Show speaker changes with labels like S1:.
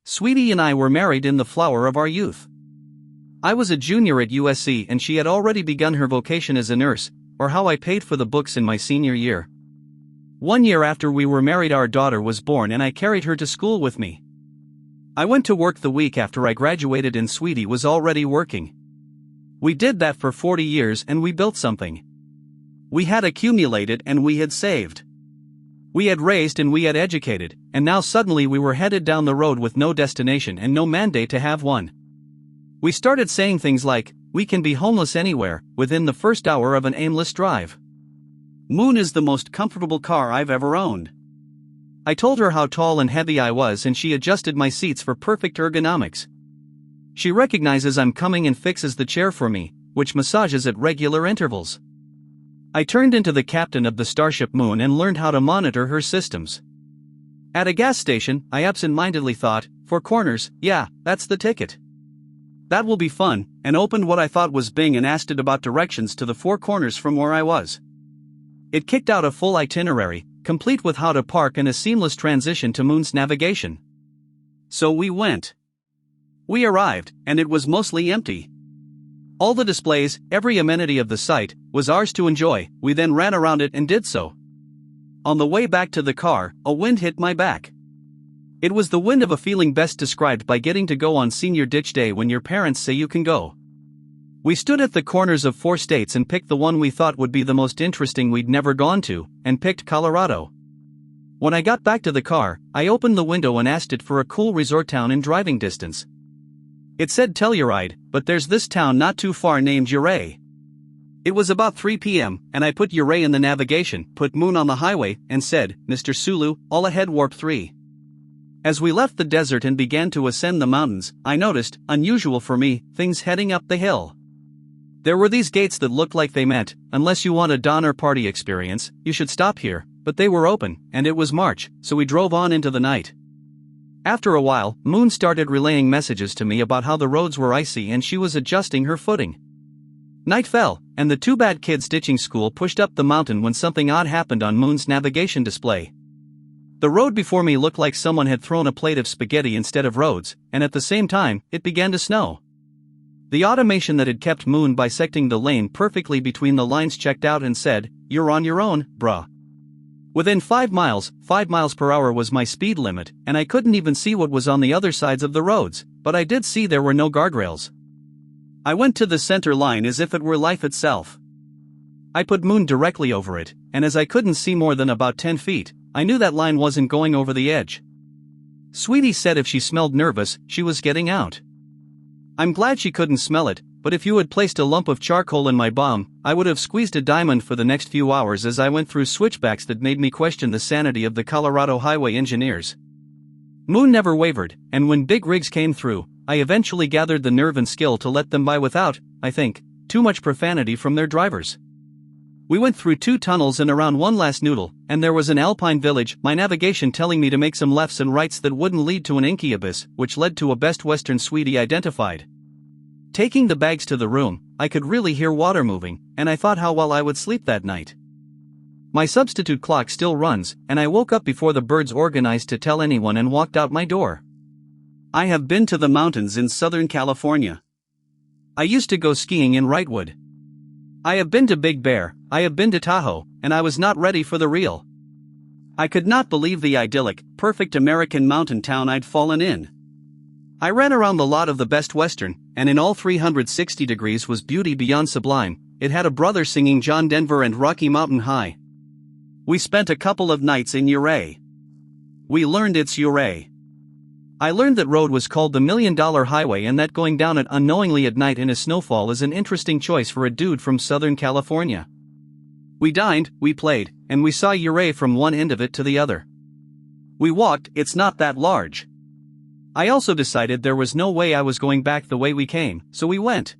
S1: Sweetie and I were married in the flower of our youth. I was a junior at USC and she had already begun her vocation as a nurse, or how I paid for the books in my senior year. 1 year after we were married, our daughter was born and I carried her to school with me. I went to work the week after I graduated and Sweetie was already working. We did that for 40 years and we built something. We had accumulated and we had saved. We had raised and we had educated, and now suddenly we were headed down the road with no destination and no mandate to have one. We started saying things like, we can be homeless anywhere, within the first hour of an aimless drive. Moon is the most comfortable car I've ever owned. I told her how tall and heavy I was and she adjusted my seats for perfect ergonomics. She recognizes I'm coming and fixes the chair for me, which massages at regular intervals. I turned into the captain of the Starship Moon and learned how to monitor her systems. At a gas station, I absent-mindedly thought, 4 corners, yeah, that's the ticket. That will be fun, and opened what I thought was Bing and asked it about directions to the 4 corners from where I was. It kicked out a full itinerary, complete with how to park and a seamless transition to Moon's navigation. So we went. We arrived, and it was mostly empty. All the displays, every amenity of the site, was ours to enjoy. We then ran around it and did so. On the way back to the car, a wind hit my back. It was the wind of a feeling best described by getting to go on senior ditch day when your parents say you can go. We stood at the corners of 4 states and picked the one we thought would be the most interesting we'd never gone to, and picked Colorado. When I got back to the car, I opened the window and asked it for a cool resort town in driving distance. It said Telluride, but there's this town not too far named Ouray. It was about 3 p.m., and I put Ouray in the navigation, put Moon on the highway, and said, Mr. Sulu, all ahead warp 3. As we left the desert and began to ascend the mountains, I noticed, unusual for me, things heading up the hill. There were these gates that looked like they meant, unless you want a Donner Party experience, you should stop here, but they were open, and it was March, so we drove on into the night. After a while, Moon started relaying messages to me about how the roads were icy and she was adjusting her footing. Night fell, and the 2 bad kids ditching school pushed up the mountain when something odd happened on Moon's navigation display. The road before me looked like someone had thrown a plate of spaghetti instead of roads, and at the same time, it began to snow. The automation that had kept Moon bisecting the lane perfectly between the lines checked out and said, "You're on your own, bruh." Within 5 miles per hour was my speed limit, and I couldn't even see what was on the other sides of the roads, but I did see there were no guardrails. I went to the center line as if it were life itself. I put Moon directly over it, and as I couldn't see more than about 10 feet, I knew that line wasn't going over the edge. Sweetie said if she smelled nervous, she was getting out. I'm glad she couldn't smell it, but if you had placed a lump of charcoal in my bum, I would have squeezed a diamond for the next few hours as I went through switchbacks that made me question the sanity of the Colorado highway engineers. Moon never wavered, and when big rigs came through, I eventually gathered the nerve and skill to let them by without, I think, too much profanity from their drivers. We went through 2 tunnels and around one last noodle, and there was an alpine village, my navigation telling me to make some lefts and rights that wouldn't lead to an inky abyss, which led to a Best Western Sweetie identified. Taking the bags to the room, I could really hear water moving, and I thought how well I would sleep that night. My substitute clock still runs, and I woke up before the birds organized to tell anyone and walked out my door. I have been to the mountains in Southern California. I used to go skiing in Wrightwood. I have been to Big Bear, I have been to Tahoe, and I was not ready for the real. I could not believe the idyllic, perfect American mountain town I'd fallen in. I ran around the lot of the Best Western, and in all 360 degrees was beauty beyond sublime. It had a brother singing John Denver and Rocky Mountain High. We spent a couple of nights in Ouray. We learned it's Ouray. I learned that road was called the $1 Million Highway and that going down it unknowingly at night in a snowfall is an interesting choice for a dude from Southern California. We dined, we played, and we saw Ouray from one end of it to the other. We walked, it's not that large. I also decided there was no way I was going back the way we came, so we went.